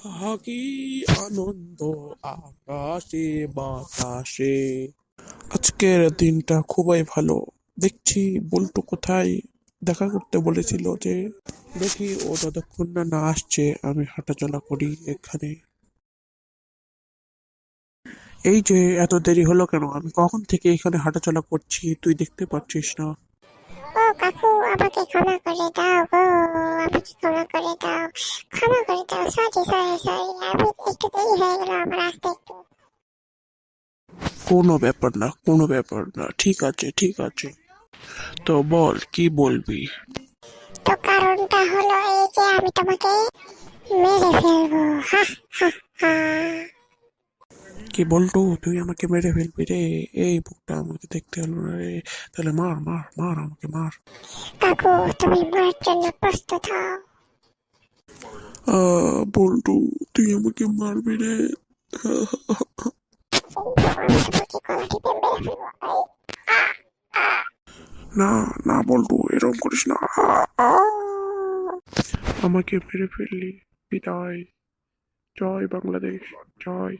আহা কি আনন্দ আকাশে বাতাসে। আজকের দিনটা খুবই ভালো। দেখছি বল্টু কোথায় দেখা করতে বলেছিল যে, দেখি ও যতক্ষণ না না আসছে আমি হাঁটাচলা করি এখানে। এই যে এত দেরি হলো কেন? আমি কখন থেকে এখানে হাঁটাচলা করছি, তুই দেখতে পাচ্ছিস না? ও কাকু, আমাকে ক্ষমা করে দাও গো। আমাকে ক্ষমা করে দাও, ক্ষমা করে দাও। সরি সরি সরি, আমি একটু দেরি হয়ে গেল আমার আসতে একটু। কোনো ব্যাপার না, কোনো ব্যাপার না, ঠিক আছে ঠিক আছে। তো বল কি বলবি? তো কারণটা হলো এই যে আমি তোমাকে মেরে ফেলবো। হা হা হা। কি বল্টু, তুই আমাকে মেরে ফেলবি রে? এই বুকটা আমাকে দেখতে হলো না রে। তাহলে মার মার মার, আমাকে মার। কাকু, তুমি মারার জন্য প্রস্তুত হও। বল্টু, তুই আমাকে মারবি রে? আমি তোমাকে গলা টিপে মেরে ফেলবো। না না বল্টু, এরকম করিস না। আমাকে মেরে ফেললি। বিদায়। জয় বাংলাদেশ। জয়।